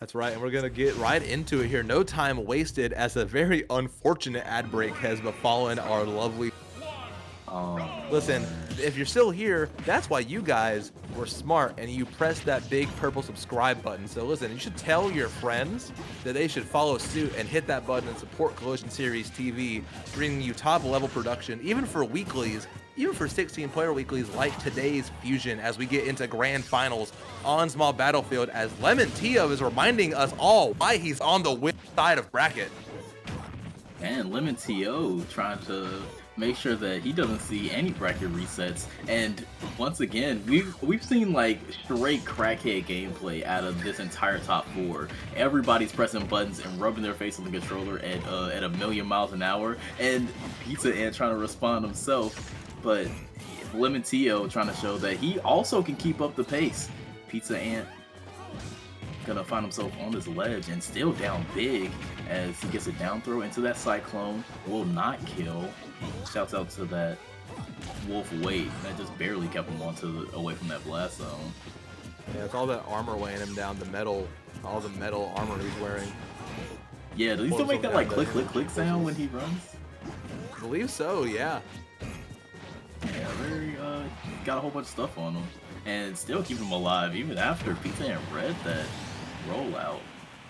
That's right, and we're gonna get right into it here. No time wasted, as a very unfortunate ad break has befallen our lovely. Oh Listen, man. if you're still here, that's why you guys were smart and you pressed that big purple subscribe button. So listen, you should tell your friends that they should follow suit and hit that button and support Collision Series TV, bringing you top level production, even for weeklies, even for 16-player weeklies like today's Fusion, as we get into grand finals on Small Battlefield, as LemonTio is reminding us all why he's on the win side of bracket. And LemonTio trying to make sure that he doesn't see any bracket resets. And once again, we've seen like straight crackhead gameplay out of this entire top four. Everybody's pressing buttons and rubbing their face on the controller at a million miles an hour. And Pizza Ant trying to respond himself, but LemonTio trying to show that he also can keep up the pace. Pizza Ant gonna find himself on this ledge and still down big as he gets a down throw into that cyclone. Will not kill. Shouts out to that Wolf Wait that just barely kept him away from that blast zone. Yeah, it's all that armor weighing him down, all the metal armor he's wearing. Yeah, does he still make that like click click click sound when he runs? I believe so, yeah. Yeah, very got a whole bunch of stuff on him. And still keep him alive even after Pizza and Red that rollout.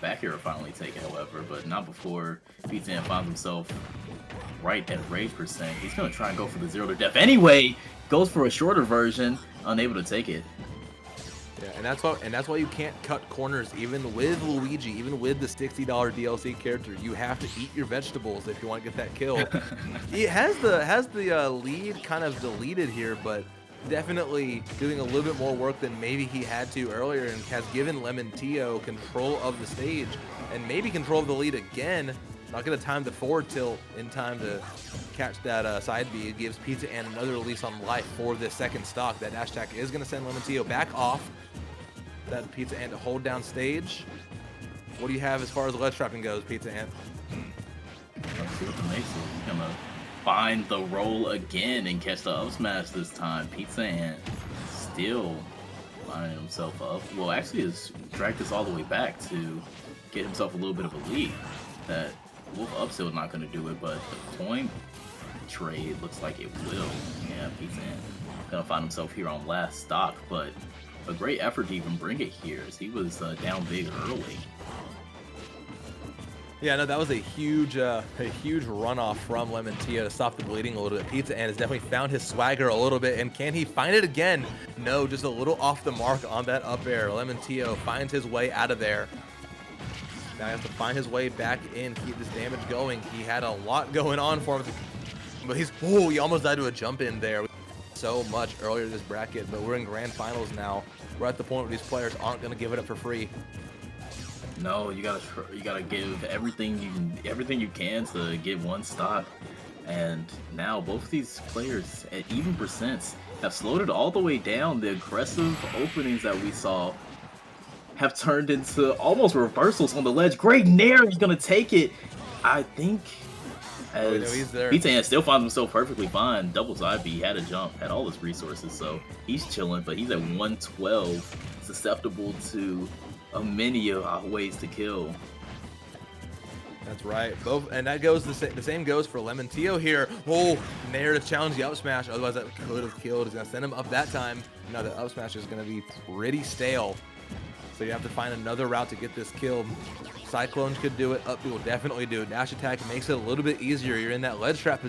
Back here finally take it, however, but not before Pizza and finds himself right at rage percent. He's gonna try and go for the 0 to death anyway. Goes for a shorter version, unable to take it. Yeah, and that's why you can't cut corners even with Luigi, even with the $60 DLC character. You have to eat your vegetables if you want to get that kill. He has the lead kind of deleted here, but definitely doing a little bit more work than maybe he had to earlier, and has given LemonTio control of the stage and maybe control of the lead again. Not going to time the forward tilt in time to catch that side B. It gives Pizza and another release on life for this second stock. That dash attack is going to send LemonTio back off. That Pizza Ant to hold down stage. What do you have as far as ledge trapping goes, Pizza Ant? Let's see what the makes it. He's gonna find the roll again and catch the up smash this time. Pizza Ant still lining himself up. Well, actually, has dragged this all the way back to get himself a little bit of a lead. That Wolf Upstill is not going to do it, but the coin trade looks like it will. Yeah, Pizza Ant gonna find himself here on last stock, but a great effort to even bring it here, as he was down big early. Yeah, no, that was a huge runoff from LemonTio to stop the bleeding a little bit. Pizza Ant has definitely found his swagger a little bit, and can he find it again? No, just a little off the mark on that up air. LemonTio finds his way out of there. Now he has to find his way back in, keep this damage going. He had a lot going on for him, but he almost died to a jump in there. So much earlier this bracket, but we're in grand finals now. We're at the point where these players aren't going to give it up for free. No, you gotta give everything you can to get one stock. And now both of these players at even percents have slowed it all the way down. The aggressive openings that we saw have turned into almost reversals on the ledge. Great nair, he's gonna take it. I think as Pizza Ant still finds himself perfectly fine. Double side B, had a jump, had all his resources, so he's chilling, but he's at 112, susceptible to a many ways to kill. That's right. And that goes the same goes for LemonTio here. Oh, nair to challenge the up smash. Otherwise, that could have killed. He's gonna send him up that time. Now the up smash is gonna be pretty stale. So you have to find another route to get this kill. Cyclones could do it. Up B will definitely do it. Dash attack makes it a little bit easier. You're in that ledge trap.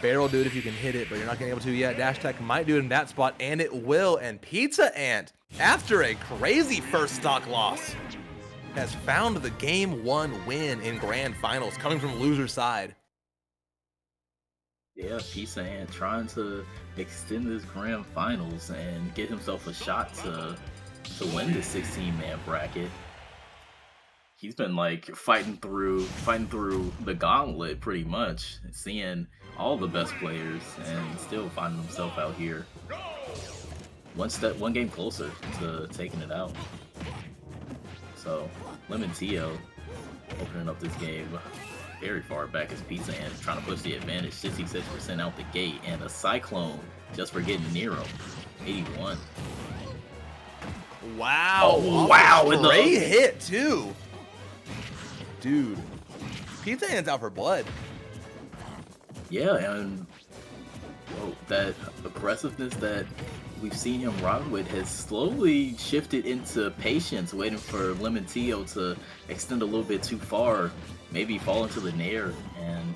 Barrel do it if you can hit it, but you're not gonna be able to yet. Dash attack might do it in that spot, and it will. And Pizza Ant, after a crazy first stock loss, has found the game 1 win in grand finals, coming from loser side. Yeah, Pizza Ant trying to extend this grand finals and get himself a shot to win this 16-man bracket. He's been like fighting through the gauntlet pretty much, seeing all the best players and still finding himself out here one game closer to taking it out. So LemonTio opening up this game very far back as Pizza Ant trying to push the advantage, 66% out the gate, and a Cyclone just for getting near him, 81. Wow. Oh, wow. Great hit, too. Dude. Pizza Hand's out for blood. Yeah, and that aggressiveness that we've seen him rock with has slowly shifted into patience, waiting for LemonTio to extend a little bit too far, maybe fall into the nair and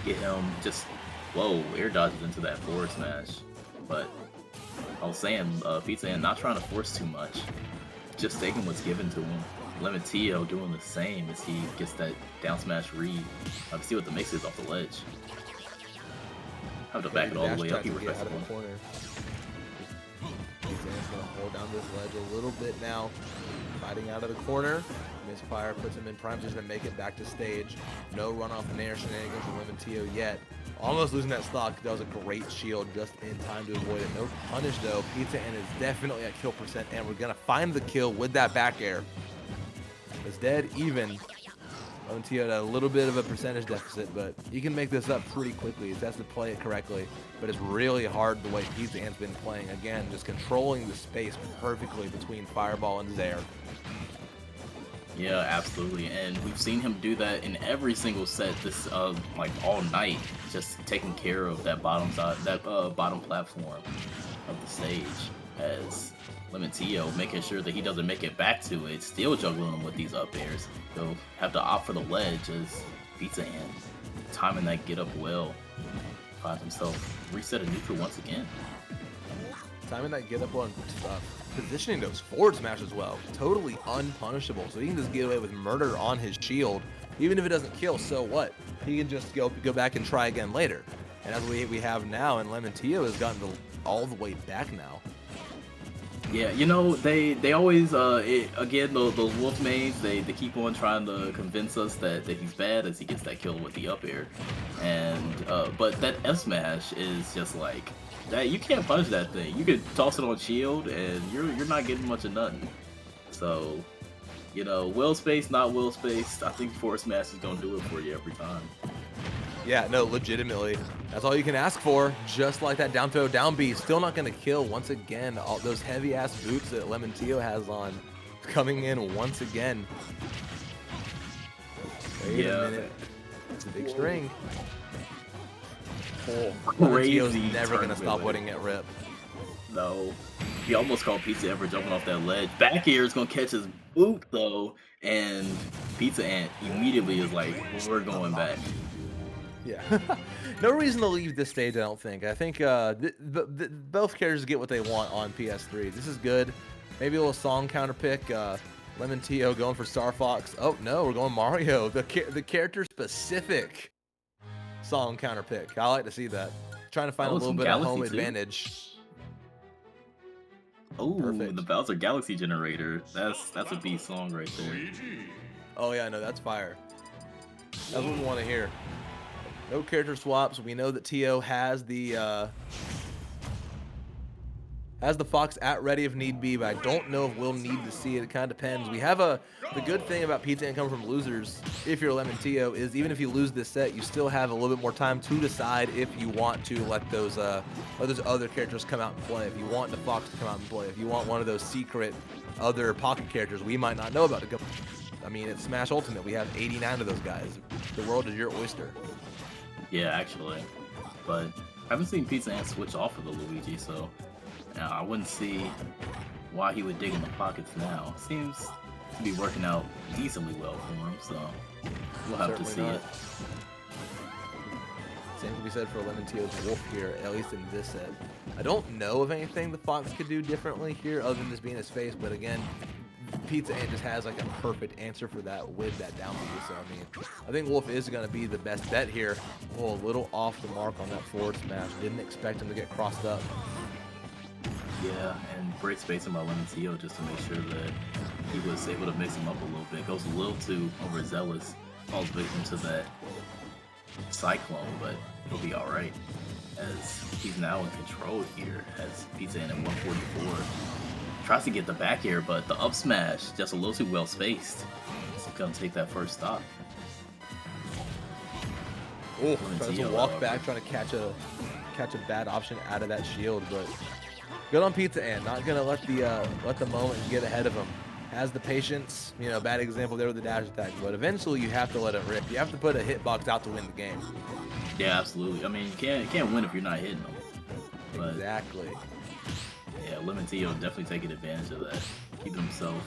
get him just, whoa, air dodges into that forward smash. But I was saying, Pizza Hand not trying to force too much, just taking what's given to him. LemonTio doing the same as he gets that down smash read. I can see what the mix is off the ledge. Have to back it all the way up. He respectable. Pizza's gonna hold down this ledge a little bit now. Fighting out of the corner. Misfire puts him in prime position to make it back to stage. No run off nair shenanigans from LemonTio yet. Almost losing that stock. That was a great shield just in time to avoid it. No punish though. Pizza Hand is definitely at kill percent, and we're gonna find the kill with that back air. It's dead even. LemonTio had a little bit of a percentage deficit, but he can make this up pretty quickly. He just has to play it correctly. But it's really hard the way Pizza Hand's been playing. Again, just controlling the space perfectly between Fireball and Zaire. Yeah, absolutely, and we've seen him do that in every single set this like all night, just taking care of that bottom side, that bottom platform of the stage, as LemonTio making sure that he doesn't make it back to it, still juggling him with these up airs. He'll have to opt for the ledge as Pizza Hand timing that get up well, finds himself reset a neutral once again. Timing that get up on positioning those forward smash as well. Totally unpunishable. So he can just get away with murder on his shield. Even if it doesn't kill, so what? He can just go back and try again later. And as we have now, and LemonTio has gotten all the way back now. Yeah, you know, they always, again, those wolf mains, they keep on trying to convince us that he's bad as he gets that kill with the up air. And, but that F smash is just like, that you can't punch that thing. You could toss it on shield and you're not getting much of nothing. So, you know, will space, not will space, I think forward smash is going to do it for you every time. Yeah, no, legitimately. That's all you can ask for. Just like that down throw, down B. Still not going to kill. Once again, all those heavy-ass boots that LemonTio has on coming in once again. Wait a minute. It's a big string. Oh, LemonTio's never going to stop letting it rip. No. He almost caught Pizza ever jumping off that ledge. Back air is going to catch his boot, though. And Pizza Ant immediately is like, we're going back. Yeah. No reason to leave this stage, I don't think. I think both characters get what they want on PS3. This is good. Maybe a little song counter pick. LemonTio going for Star Fox. Oh, no, we're going Mario. The character-specific song counter pick. I like to see that. Trying to find a little bit of home advantage. Oh, the Bowser Galaxy Generator. That's a beast song right there. Oh, yeah, no, that's fire. That's what we want to hear. No character swaps. We know that Tio has the Fox at ready if need be, but I don't know if we'll need to see it. It kind of depends. We have the good thing about Pizza and coming from losers, if you're LemonTio, is even if you lose this set, you still have a little bit more time to decide if you want to let those other characters come out and play. If you want the Fox to come out and play, if you want one of those secret other pocket characters we might not know about to come. I mean, it's Smash Ultimate. We have 89 of those guys. The world is your oyster. Yeah, actually, but I haven't seen Pizza Ant switch off of the Luigi, so I wouldn't see why he would dig in the pockets now. Seems to be working out decently well for him, so we'll have to see it. Same can be said for LemonTio's Wolf here, at least in this set. I don't know of anything the Fox could do differently here other than this being his face, but again, Pizza Ant just has like a perfect answer for that with that down B. So I mean, I think Wolf is going to be the best bet here. Oh, a little off the mark on that forward smash. Didn't expect him to get crossed up. Yeah, and great spacing by LemonTio just to make sure that he was able to mix him up a little bit. Goes a little too overzealous, falls victim to that cyclone, but he'll be all right as he's now in control here. As Pizza Ant at 144. Tries to get the back air, but the up smash just a little too well spaced. He's gonna take that first stock. Oh, tries to walk back, trying to catch a bad option out of that shield, but Good on Pizza Ant. Not gonna let the moment get ahead of him. Has the patience. You know, bad example there with the dash attack, but eventually you have to let it rip. You have to put a hitbox out to win the game. Yeah, absolutely. I mean, you can't win if you're not hitting them. But, exactly. Yeah, LemonTio definitely taking advantage of that, keeping himself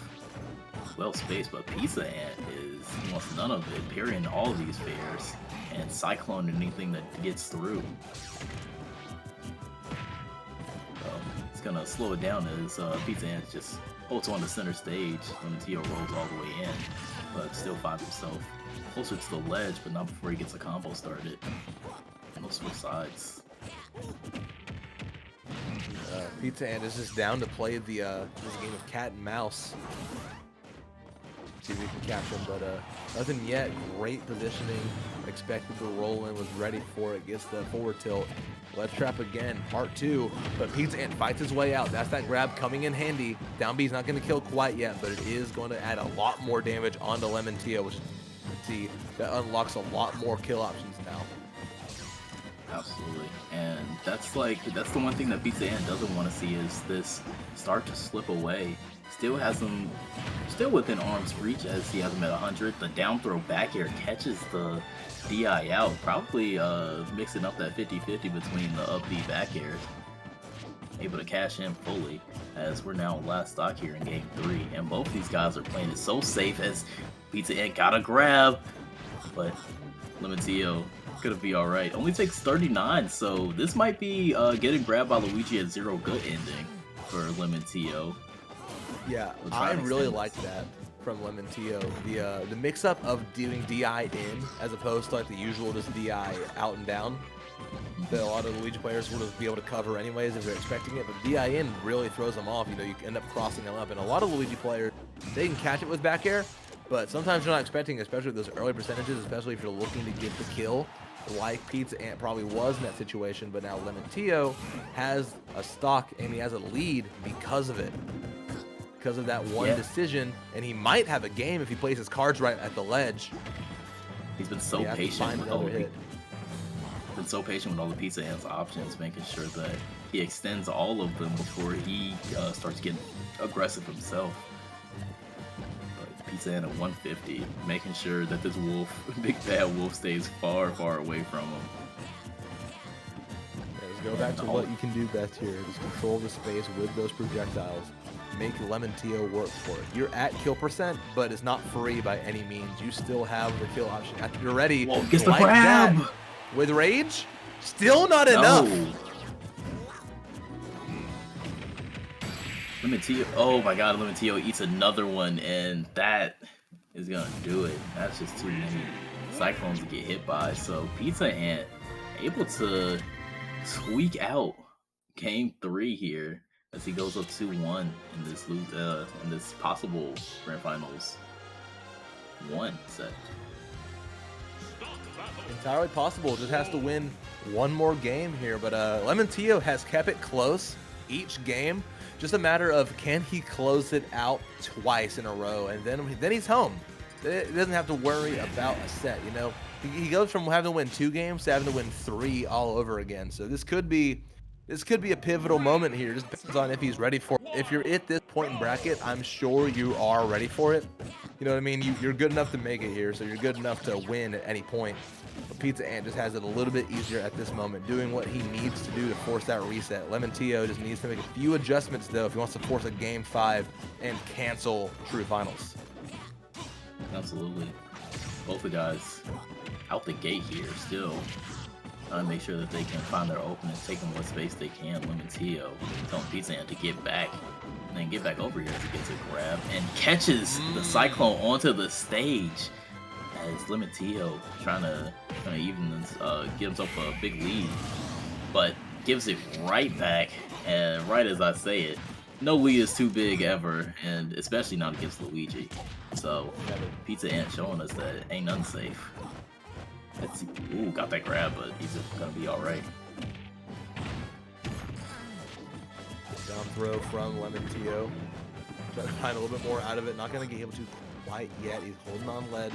well spaced. But Pizza Ant wants none of it, parrying all of these fairs and cycloning anything that gets through. It's gonna slow it down as Pizza Ant just holds on to center stage. LemonTio rolls all the way in, but still finds himself closer to the ledge, but not before he gets a combo started. No switch sides. Pizza Ant is just down to play the this game of cat and mouse. See if we can catch him, but nothing yet. Great positioning. Expected to roll in, was ready for it. Gets the forward tilt. Ledge trap again, part 2. But Pizza Ant fights his way out. That's that grab coming in handy. Down B's not going to kill quite yet, but it is going to add a lot more damage onto LemonTio, which you see that unlocks a lot more kill options now. Absolutely, and that's the one thing that Pizza Ant doesn't want to see is this start to slip away. Still has him within arm's reach as he has him at 100. The down throw back air catches the DI out, probably mixing up that 50-50 between the up B back airs. Able to cash in fully as we're now last stock here in game 3, and both these guys are playing it so safe as Pizza Ant got a grab, but LemonTio gonna be alright. Only takes 39, so this might be getting grabbed by Luigi at 0 good ending for LemonTio. Yeah, I really like that from LemonTio. The mix-up of doing DI in as opposed to like the usual just DI out and down that a lot of Luigi players would be able to cover anyways if they're expecting it, but DI in really throws them off. You know, you end up crossing them up, and a lot of Luigi players, they can catch it with back air, but sometimes you're not expecting, especially those early percentages, especially if you're looking to get the kill, like Pizza Ant probably was in that situation. But now LemonTio has a stock and he has a lead because of it. Because of that one decision, and he might have a game if he plays his cards right at the ledge. He's been so patient with all the Pizza Ant's options, making sure that he extends all of them before he starts getting aggressive himself. But Pizza Ant at 150, making sure that this big bad wolf stays far, far away from him. Yeah, let's go back to what you can do best here. Just control the space with those projectiles. Make LemonTio work for it. You're at kill percent, but it's not free by any means. You still have the kill option after you're ready. Whoa, gets the grab! That. With rage, still not enough. LemonTio, oh my god, LemonTio eats another one, and that is gonna do it. That's just too many cyclones to get hit by. So Pizza Ant able to squeak out game 3 here as he goes up 2-1 in this possible Grand Finals 1 set. Entirely possible. Just has to win one more game here. But LemonTio has kept it close each game. Just a matter of can he close it out twice in a row, and then he's home. He doesn't have to worry about a set. You know, he goes from having to win 2 games to having to win 3 all over again. So this could be a pivotal moment here. Just depends on if he's ready for it. If you're at this point in bracket, I'm sure you are ready for it. You know what I mean? You're good enough to make it here, so you're good enough to win at any point. But Pizza Ant just has it a little bit easier at this moment, doing what he needs to do to force that reset. LemonTio just needs to make a few adjustments, though, if he wants to force a Game 5 and cancel True Finals. Absolutely. Both the guys out the gate here still trying to make sure that they can find their openings, taking what space they can. LemonTio telling Pizza Ant to get back, and then get back over here to get to grab, and catches the Cyclone onto the stage as LemonTio trying to even get himself a big lead, but gives it right back, and right as I say it, no lead is too big ever, and especially not against Luigi. So Pizza Ant showing us that it ain't unsafe. Let's see. Ooh, got that grab, but he's gonna be alright. Down throw from LemonTio. Trying to find a little bit more out of it. Not gonna get able to quite yet. He's holding on ledge.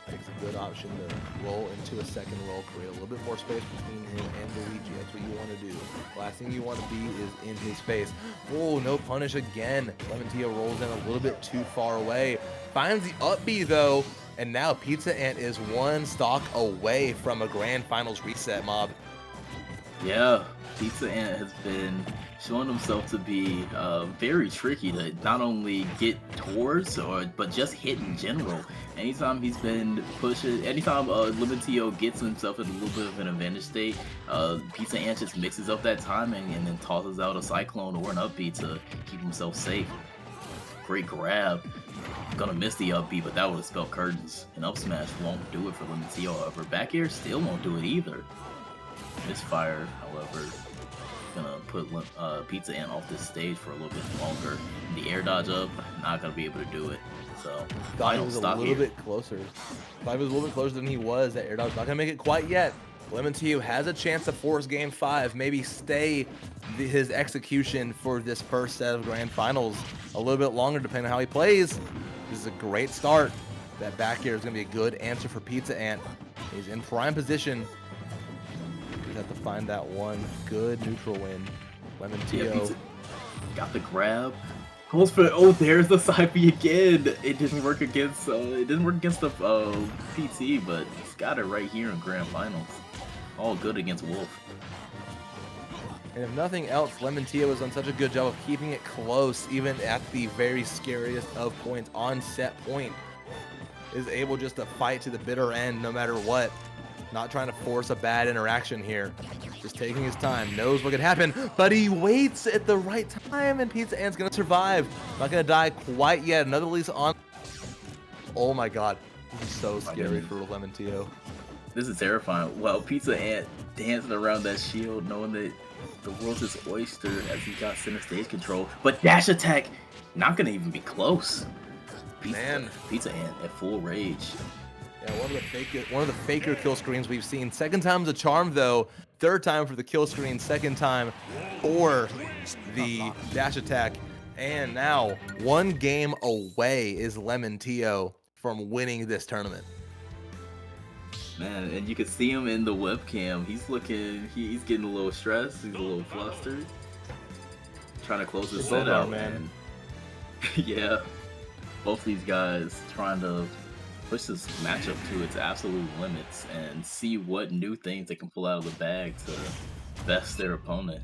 Takes a good option to roll into a second roll, create a little bit more space between him and Luigi. That's what you want to do. Last thing you want to be is in his face. Oh, no punish again. LemonTio rolls in a little bit too far away. Finds the up B though, and now Pizza Ant is one stock away from a grand finals reset, Mob. Yeah, Pizza Ant has been showing himself to be very tricky to not only get towards but just hit in general. Anytime he's been pushing, anytime LemonTio gets himself in a little bit of an advantage state, Pizza Ant just mixes up that timing and then tosses out a Cyclone or an up B to keep himself safe. Great grab. Gonna miss the up B, but that would have spelled curtains. An up smash won't do it for LemonTio, however. Back air still won't do it either. Misfire, however, gonna put Pizza Ant off this stage for a little bit longer. The air dodge up, not gonna be able to do it. So Thought he was a little bit closer. Thought he was a little bit closer than he was. That air dodge not gonna make it quite yet. LemonTio has a chance to force game 5, maybe stay his execution for this first set of grand finals a little bit longer, depending on how he plays. This is a great start. That back air is gonna be a good answer for Pizza Ant. He's in prime position. Just have to find that one good neutral win. LemonTio got the grab. Goes for oh, there's the side B again. It didn't work against the PT, but he's got it right here in grand finals. All good against Wolf. And if nothing else, LemonTio has done such a good job of keeping it close, even at the very scariest of points on set point. Is able just to fight to the bitter end no matter what. Not trying to force a bad interaction here. Just taking his time. Knows what could happen, but he waits at the right time, and Pizza Ant's gonna survive. Not gonna die quite yet. Another Lisa on. Oh my god. This is so scary for LemonTio. This is terrifying. Well, Pizza Ant dancing around that shield, knowing that the world's his oyster as he got center stage control. But dash attack, not gonna even be close. Pizza Ant at full rage. Yeah, one of the faker kill screens we've seen. Second time's a charm though. Third time for the kill screen. Second time for the dash attack. And now one game away is LemonTio from winning this tournament. Man, and you can see him in the webcam. He's getting a little stressed. He's a little flustered. Trying to close his set out, man. Yeah, both these guys trying to push this matchup to its absolute limits and see what new things they can pull out of the bag to best their opponent.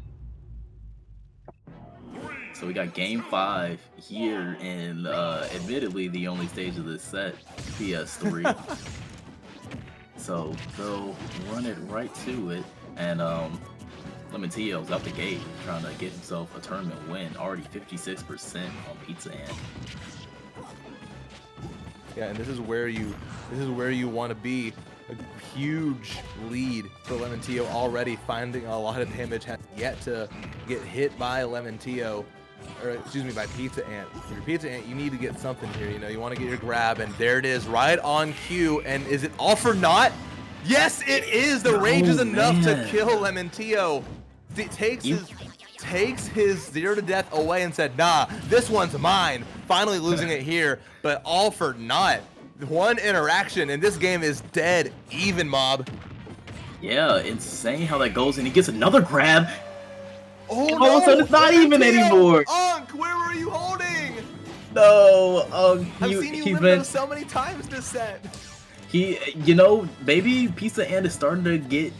So we got game 5 here in admittedly the only stage of this set, PS3. So they'll run it right to it, and LemonTio's out the gate trying to get himself a tournament win, already 56% on Pizza Ant. Yeah, and this is where you want to be. A huge lead for LemonTio already, finding a lot of damage, has yet to get hit by LemonTio, or excuse me, by Pizza Ant. For your Pizza Ant, you need to get something here. You know, you want to get your grab, and there it is, right on cue. And is it all for naught? Yes, it is. The rage is enough to kill LemonTio. It takes his 0 to death away and said, nah, this one's mine. Finally losing it here, but all for naught. One interaction, and this game is dead even, Mob. Yeah, insane how that goes, and he gets another grab. Oh, no, all of a sudden it's not even anymore. Unk, where were you holding? No, I've seen you limit him so many times this set. You know, maybe Pizza Ant is starting to get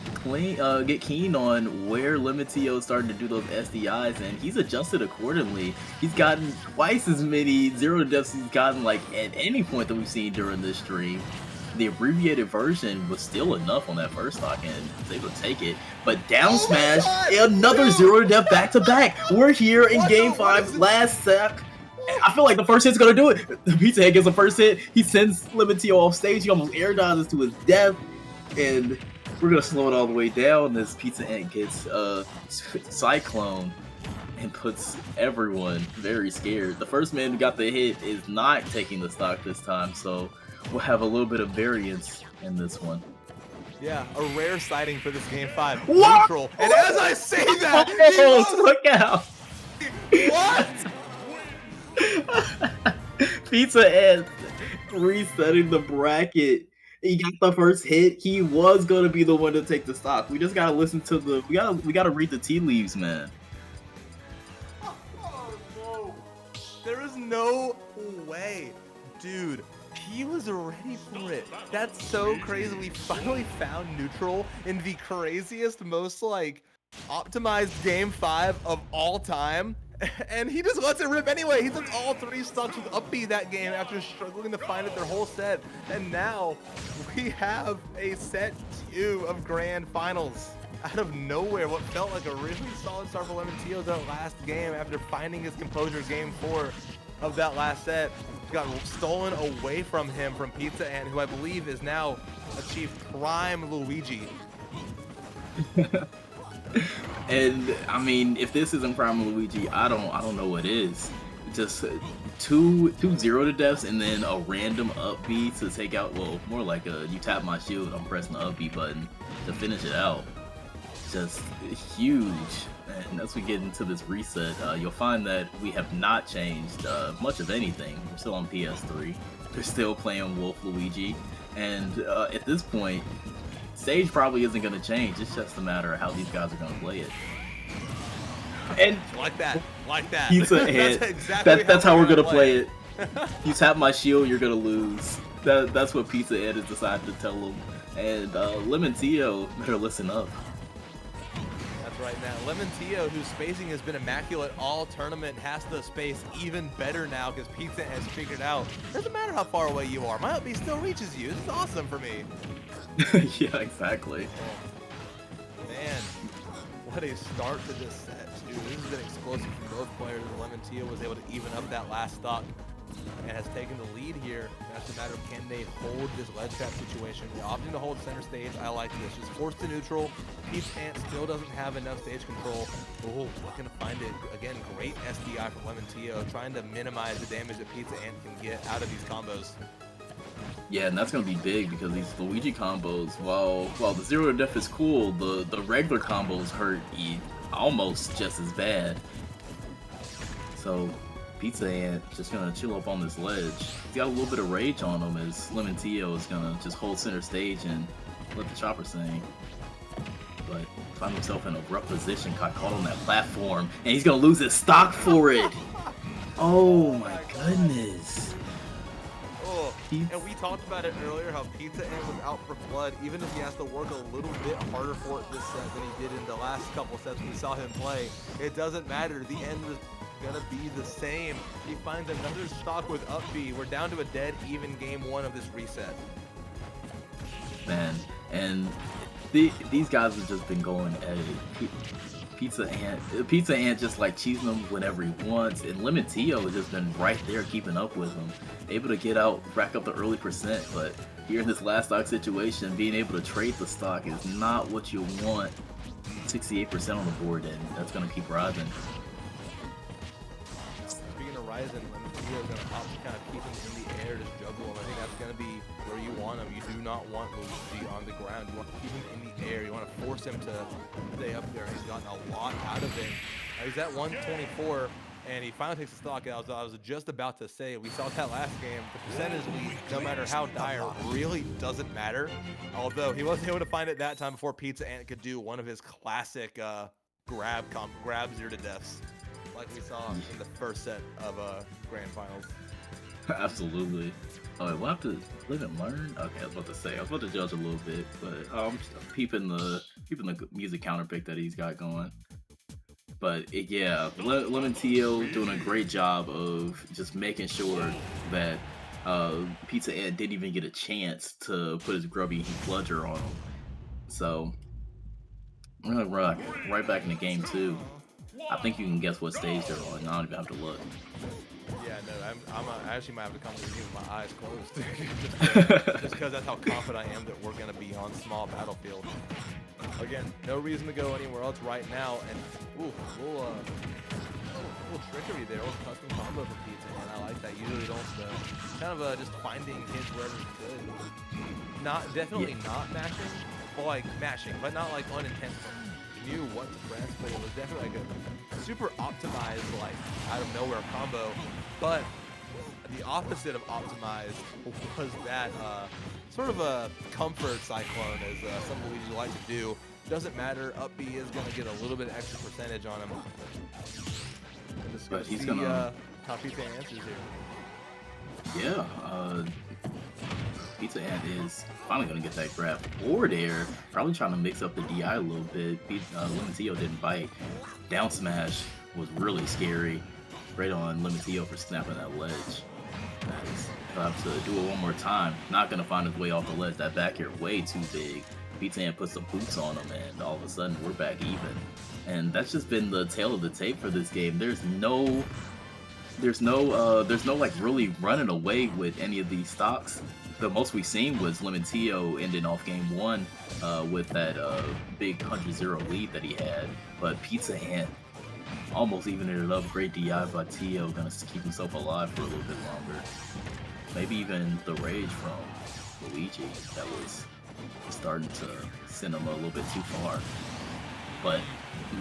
keen on where LemonTio is starting to do those SDIs, and he's adjusted accordingly. He's gotten twice as many 0 to deaths he's gotten like at any point that we've seen during this stream. The abbreviated version was still enough on that first stock, and was able to take it. But down smash, another 0 to death back to back. We're here in game 5, last sec. I feel like the first hit's gonna do it. The Pizza Ant gets the first hit. He sends LemonTio off stage. He almost air dodges to his death, and we're gonna slow it all the way down. This Pizza Ant gets Cyclone and puts everyone very scared. The first man who got the hit is not taking the stock this time, so we'll have a little bit of variance in this one. Yeah, a rare sighting for this game 5. What? Neutral. And as I say that, look out! What? Pizza Ant resetting the bracket He got the first hit. He was gonna be the one to take the stock. We just gotta listen to the. We gotta read the tea leaves, man. Oh, no. There is no way. Dude, he was ready for it. That's so crazy. We finally found neutral in the craziest, most like optimized game 5 of all time. And he just lets it rip anyway. He took all 3 stocks with up B that game after struggling to find it their whole set. And now we have a set 2 of grand finals. Out of nowhere, what felt like a really solid start for LemonTio that last game after finding his composure game 4 of that last set. Got stolen away from him from Pizza Ant, who I believe is now achieved prime Luigi. And I mean, if this isn't prime Luigi, I don't know what is. Just two 0-to-deaths and then a random up B to take out. Well, more like a you tap my shield, I'm pressing the up B button to finish it out. Just huge. And as we get into this reset, you'll find that we have not changed much of anything. We're still on PS3. They're still playing Wolf Luigi. And at this point, stage probably isn't going to change. It's just a matter of how these guys are going to play it. And like that. Pizza Ant. That's how we're going to play it. You tap my shield, you're going to lose. That's what Pizza Ant has decided to tell them. And LemonTio better listen up. Right now, LemonTio, whose spacing has been immaculate all tournament, has to space even better now because Pizza has figured out doesn't matter how far away you are, my up B still reaches you. This is awesome for me. Yeah, exactly. Oh, man, what a start to this set, dude. This has been explosive from both players. LemonTio was able to even up that last stock and has taken the lead here. That's a matter of can they hold this ledge trap situation. They're opting to hold center stage. I like this. Just forced to neutral. Pizza Ant still doesn't have enough stage control. Oh, looking to find it. Again, great SDI from LemonTio, trying to minimize the damage that Pizza Ant can get out of these combos. Yeah, and that's going to be big because these Luigi combos, while the 0-to-death is cool, the regular combos hurt almost just as bad. So Pizza Ant just gonna chill up on this ledge. He's got a little bit of rage on him as LemonTio is gonna just hold center stage and let the chopper sing. But find himself in a rough position, got caught on that platform, and he's gonna lose his stock for it. Oh my goodness. Oh, and we talked about it earlier how Pizza Ant was out for blood, even if he has to work a little bit harder for it this set than he did in the last couple sets we saw him play. It doesn't matter. The end was gonna be the same. He finds another stock with up B. We're down to a dead even game 1 of this reset. Man, and these guys have just been going at it. Pizza Ant just like cheesing him whenever he wants, and LemonTio has just been right there keeping up with him, able to get out, rack up the early percent. But here in this last stock situation, being able to trade the stock is not what you want. 68% on the board, and that's gonna keep rising. And LemonTio is going to opt to kind of keep him in the air, just juggle him. I think that's going to be where you want him. You do not want Luigi on the ground. You want to keep him in the air. You want to force him to stay up there. He's gotten a lot out of it. He's at 124, and he finally takes the stock. I was just about to say, we saw that last game. The percentage lead, no matter how dire, really doesn't matter. Although he wasn't able to find it that time before Pizza Ant could do one of his classic grab 0-to-deaths. Like we saw in the first set of Grand Finals. Absolutely. Oh, wait, we'll have to live and learn? Okay, I was about to say, I was about to judge a little bit, but I'm peeping the music counterpick that he's got going. But yeah, LemonTio doing a great job of just making sure that Pizza Ant didn't even get a chance to put his grubby bludger on him. So we're gonna rock right back into game 2. I think you can guess what stage they're on. I don't even have to look. Yeah, no, I actually might have to come to you with my eyes closed. just because that's how confident I am that we're going to be on small battlefield. Again, no reason to go anywhere else right now. And, ooh, little trickery there, a little custom combo for Pizza, man. I like that. Usually don't, kind of just finding hits wherever he's good. Definitely not mashing, but like mashing, but not like unintentional. Knew what to press, but it was definitely like a super optimized, like out of nowhere combo. But the opposite of optimized was that sort of a comfort cyclone, as some Luigi like to do. Doesn't matter, up B is going to get a little bit extra percentage on him. But he's gonna how Pizza Ant answers here. Yeah, Pizza Ant is finally gonna get that grab forward air. Probably trying to mix up the DI a little bit. LemonTio didn't bite. Down smash was really scary. Right on LemonTio for snapping that ledge. Nice. He'll have to do it one more time. Not gonna find his way off the ledge. That back air way too big. Pizza Ant puts some boots on him, and all of a sudden we're back even. And that's just been the tail of the tape for this game. There's no like really running away with any of these stocks. The most we've seen was LemonTio ending off game 1 with that big 100-0 lead that he had. But Pizza Ant almost evened it up. Great DI by Tio, gonna keep himself alive for a little bit longer. Maybe even the rage from Luigi that was starting to send him a little bit too far. But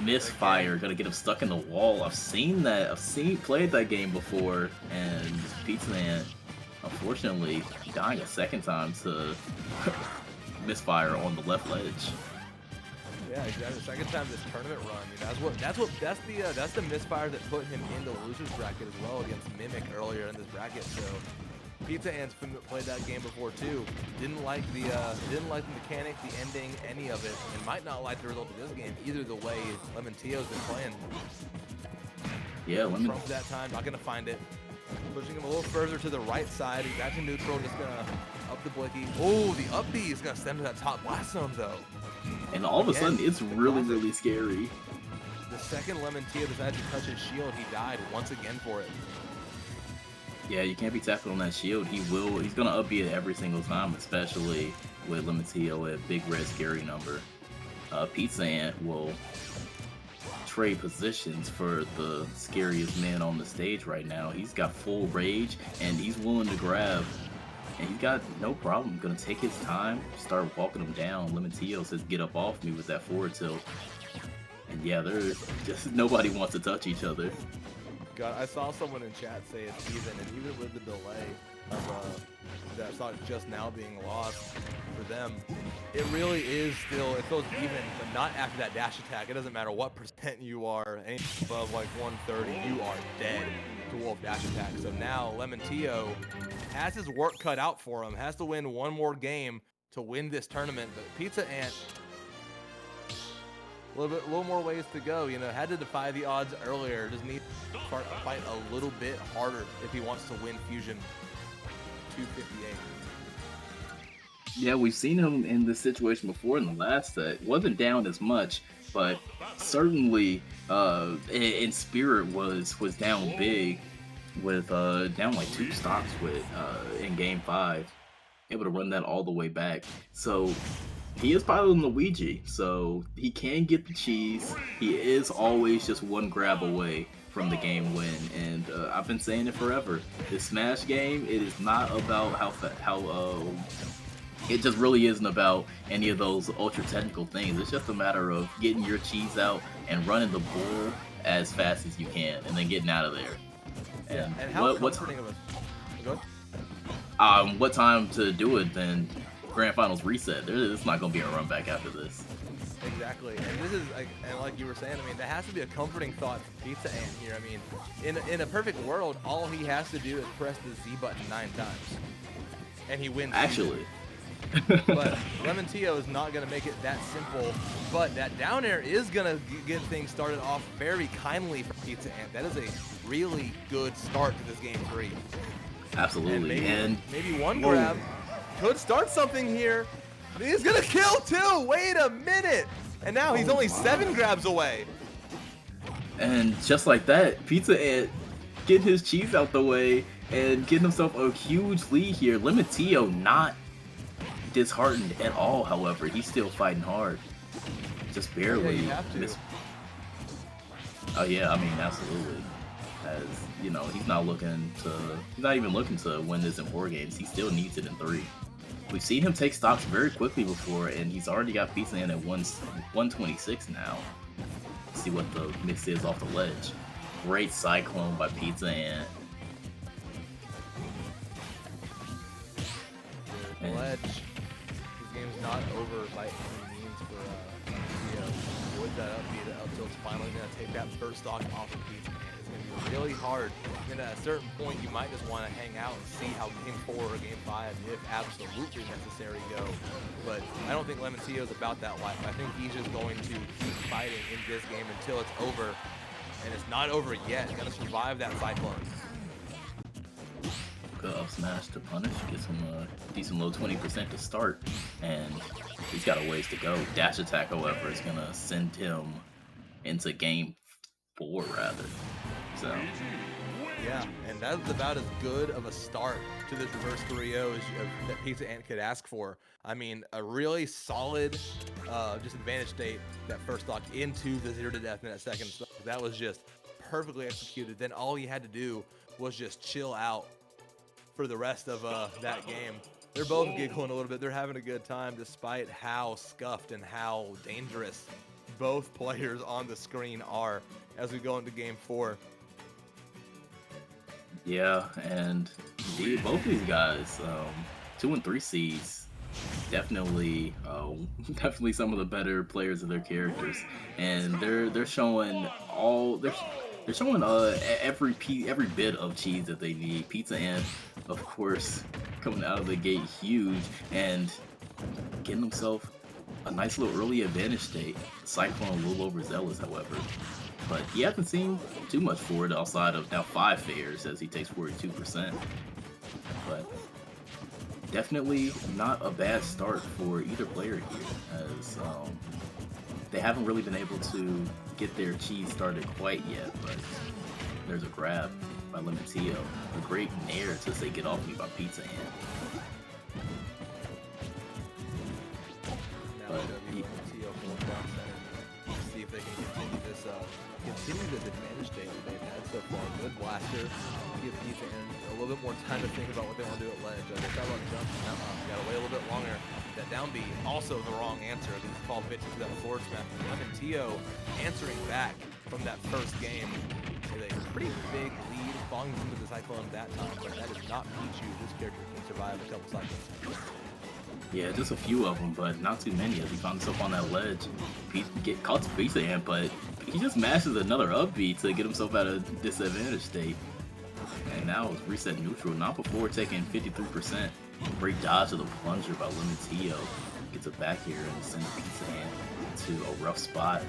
misfire, gonna get him stuck in the wall. I've played that game before, and Pizza Ant, unfortunately, dying a second time to misfire on the left ledge. Yeah, exactly. Second time this tournament run. That's the misfire that put him in the losers bracket as well against Mimic earlier in this bracket. So Pizza Ant's played that game before too. Didn't like the mechanic, the ending, any of it, and might not like the result of this game either. The way LemonTio's been playing. Yeah, Trump that time, not gonna find it. Pushing him a little further to the right side. He's back to neutral, just gonna up the blicky. Oh, the up B is gonna stem to that top blast zone though. And all of a sudden, it's really scary. The second LemonTio decided to touch his shield, he died once again for it. Yeah, you can't be tapping on that shield. He's gonna up B it every single time, especially with LemonTio at big red scary number. Pizza Ant will trade positions for the scariest man on the stage right now. He's got full rage and he's willing to grab, and he's got no problem. Gonna take his time, start walking him down. LemonTio says, "Get up off me" with that forward tilt. And yeah, there's just nobody wants to touch each other. God, I saw someone in chat say it's even, and even with the delay of that shot just now being lost for them, it really is still, it feels even, but not after that dash attack. It doesn't matter what percent you are, anything above like 130, you are dead to Wolf dash attack. So now LemonTio has his work cut out for him, has to win one more game to win this tournament, but Pizza Ant, a little more ways to go. You know, had to defy the odds earlier. Just needs to fight a little bit harder if he wants to win Fusion 258. Yeah, we've seen him in this situation before in the last set. Wasn't down as much, but certainly in spirit was down big with down like 2 stocks with in game 5. Able to run that all the way back. So he is piloting Luigi, so he can get the cheese. He is always just one grab away from the game win, and I've been saying it forever. This Smash game, it is not about how it just really isn't about any of those ultra technical things. It's just a matter of getting your cheese out and running the bull as fast as you can, and then getting out of there. And how comforting of a what time to do it then? Grand Finals reset. There's not going to be a run back after this. Exactly, and this is like you were saying. I mean, that has to be a comforting thought for Pizza Ant here. I mean, in a perfect world, all he has to do is press the Z button 9 times, and he wins. Actually, but LemonTio is not going to make it that simple. But that down air is going to get things started off very kindly for Pizza Ant. That is a really good start to this game 3. Absolutely, and maybe one grab could start something here. He's gonna kill too. Wait a minute. And now he's only 7 grabs away. And just like that, Pizza Ant getting his cheese out the way and getting himself a huge lead here. LemonTio not disheartened at all, however. He's still fighting hard. Just barely. Yeah, you have to. Oh yeah, I mean, absolutely. As you know, he's not even looking to win this in 4 games. He still needs it in 3. We've seen him take stocks very quickly before, and he's already got Pizza Ant at 126 now. Let's see what the mix is off the ledge. Great cyclone by Pizza Ant. ledge. This game's not over by any means for with that upbeat up till it's finally going to take that first stock off of Pizza. It's going to be really hard. And at a certain point, you might just want to hang out and see how Game 4 or Game 5, if absolutely necessary, go. But I don't think LemonTio is about that life. I think he's just going to keep fighting in this game until it's over. And it's not over yet. He's going to survive that Cyclone. Good up smash to punish, gets him a decent low 20% to start, and he's got a ways to go. Dash attack, however, is going to send him into Game 4, rather. So, yeah, and that's about as good of a start to the reverse 3-0 that Pizza Ant could ask for. I mean, a really solid disadvantage state, that first stock into the 0 to death in that second stock. That was just perfectly executed. Then all he had to do was just chill out for the rest of that game. They're both giggling a little bit. They're having a good time despite how scuffed and how dangerous both players on the screen are as we go into Game 4. Yeah, and both these guys, 2 and 3 seeds, definitely some of the better players of their characters, and they're showing they're showing every bit of cheese that they need. Pizza Ant, of course, coming out of the gate huge and getting himself a nice little early advantage state. Cyclone a little overzealous, however. But he hasn't seen too much for it outside of now 5 fairs as he takes 42%. But definitely not a bad start for either player here, as they haven't really been able to get their cheese started quite yet. But there's a grab by LemonTio, a great nair to say get off me by Pizza Ant. Now LemonTio going down center. See if they can continue this advantage state that they've had so far. Good blaster. Give Pizza Ant a little bit more time to think about what they want to do at ledge. They thought about jumping. Got to wait a little bit longer. That down B, also the wrong answer. He's called bitches to that forward smash. LemonTio answering back from that first game with a pretty big lead, falling into the Cyclone that time. But that is not Pichu. This character can survive a couple cycles. Yeah, just a few of them, but not too many as he found himself on that ledge. Get caught to Pizza Ant, but he just mashes another up B to get himself out of disadvantage state. And now it's reset neutral, not before taking 53%. Great dodge of the plunger by LemonTio. Gets it back here and sends Pizza Ant to a rough spot.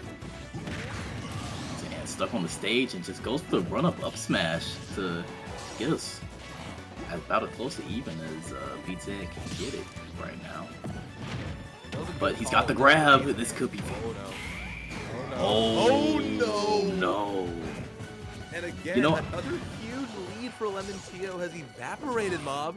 Pizza Ant stuck on the stage and just goes for the run-up up smash to get us about as close to even as Pizza Ant can get it right now. But he's got the grab. This could be. Oh no! And again, another huge lead for LemonTio has evaporated, Mob.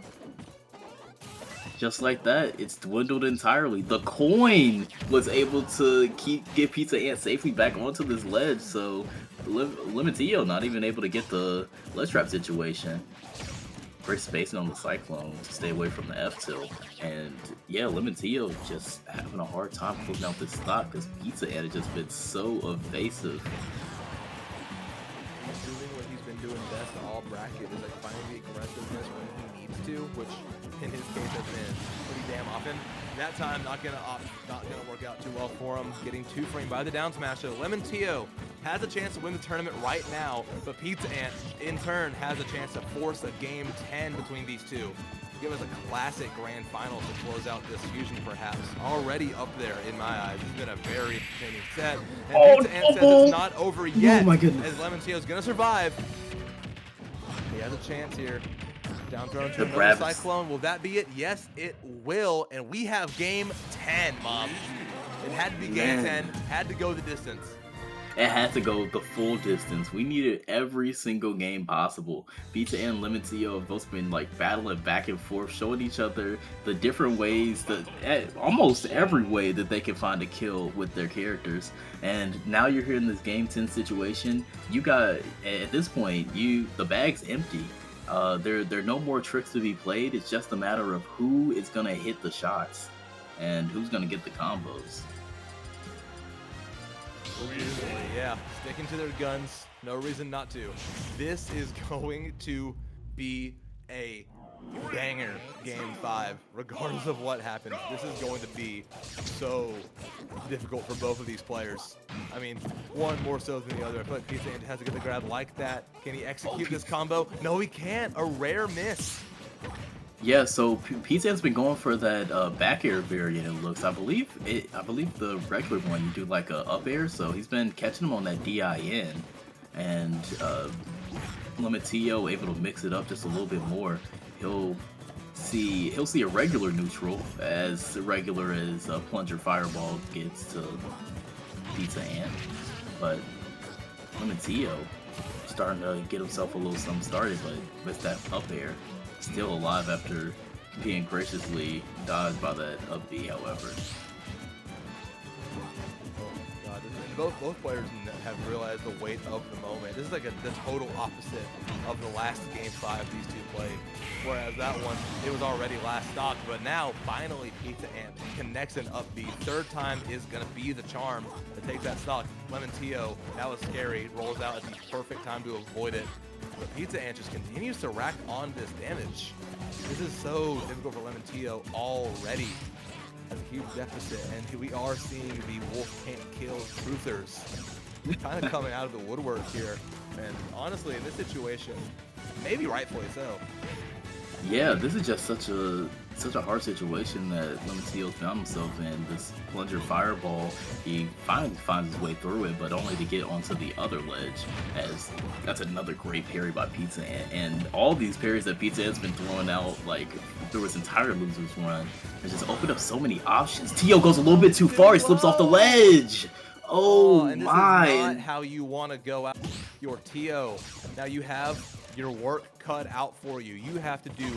Just like that, it's dwindled entirely. The coin was able to get Pizza Ant safely back onto this ledge, so LemonTio not even able to get the ledge trap situation. Great spacing on the Cyclone to stay away from the F-tilt. And yeah, LemonTio just having a hard time closing out this stock because Pizza Ant has just been so evasive. He's doing what he's been doing best all bracket, is like finding the aggressiveness when he needs to, which in his case has been pretty damn often. That time not gonna work out too well for him, getting 2 framed by the down smash. So LemonTio has a chance to win the tournament right now, but Pizza Ant in turn has a chance to force a game 10 between these two. Give us a classic grand final to close out this fusion, perhaps. Already up there in my eyes. It's been a very entertaining set. And Pizza Ant says it's not over yet. Oh my goodness. As LemonTio's gonna survive. He has a chance here. Down throw into another Cyclone. Will that be it? Yes, it will. And we have game 10, Mom. It had to be game 10. Had to go the distance. It had to go the full distance. We needed every single game possible. Pizza and LemonTio have both been like battling back and forth, showing each other the different ways, almost every way that they can find a kill with their characters. And now you're here in this game 10 situation. You got, at this point, the bag's empty. There are no more tricks to be played. It's just a matter of who is gonna hit the shots and who's gonna get the combos. Yeah, sticking to their guns, no reason not to. This is going to be a banger game 5, regardless of what happens. This is going to be so difficult for both of these players. I mean, one more so than the other. I feel like Pizza Ant has to get the grab like that. Can he execute this combo? No, he can't. A rare miss. Yeah, so Pizza has been going for that back air variant. It looks, I believe the regular one you do like a up air. So he's been catching him on that DIN, and LemonTio able to mix it up just a little bit more. He'll see a regular neutral as regular as a plunger fireball gets to Pizza Ant, but LemonTio starting to get himself a little something started, but with that up air, still alive after being graciously dodged by that up B, however. God, both players have realized the weight of the moment. This is like the total opposite of the last game 5 these two played. Whereas that one, it was already last stock, but now finally Pizza Ant connects an up B. Third time is gonna be the charm to take that stock. LemonTio, that was scary, rolls out at the perfect time to avoid it. But Pizza Ant just continues to rack on this damage. This is so difficult for LemonTio already. Has a huge deficit, and we are seeing the Wolf Can't Kill truthers kind of coming out of the woodwork here. And honestly, in this situation, maybe rightfully so. Yeah, this is just such a hard situation that LemonTio found himself in. This plunger fireball, he finally finds his way through it, but only to get onto the other ledge. As that's another great parry by Pizza Ant, and all these parries that Pizza Ant's been throwing out like through his entire losers run has just opened up so many options. Tio goes a little bit too far; he slips off the ledge. Oh and my! This is not how you want to go out your Tio. Now you have your work cut out for you. You have to do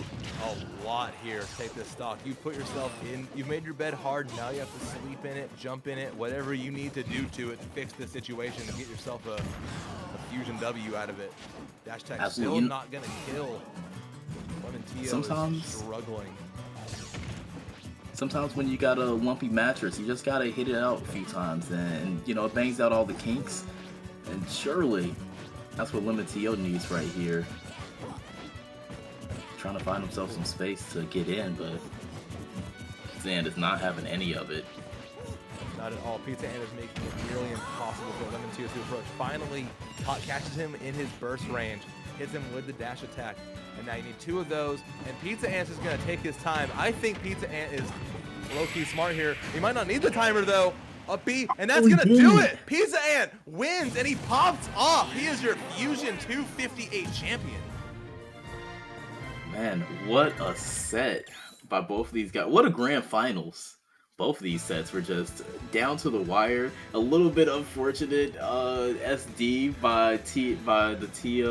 a lot here to take this stock. You put yourself in, you've made your bed hard, now you have to sleep in it, jump in it, whatever you need to do to it to fix the situation and get yourself a fusion W out of it. Dash tech still not gonna kill. LemonTio is struggling. Sometimes when you got a lumpy mattress, you just gotta hit it out a few times, and you know it bangs out all the kinks. And surely, that's what LemonTio needs right here. Trying to find himself some space to get in, but Pizza Ant is not having any of it. Not at all. Pizza Ant is making it nearly impossible for LemonTio to approach. Finally, catches him in his burst range, hits him with the dash attack, and now you need 2 of those, and Pizza Ant is going to take his time. I think Pizza Ant is low-key smart here. He might not need the timer, though. Up B, and that's going to do it! Pizza Ant wins, and he pops off! He is your Fusion 258 champion. Man, what a set by both of these guys. What a grand finals. Both of these sets were just down to the wire. A little bit unfortunate SD by the Tio.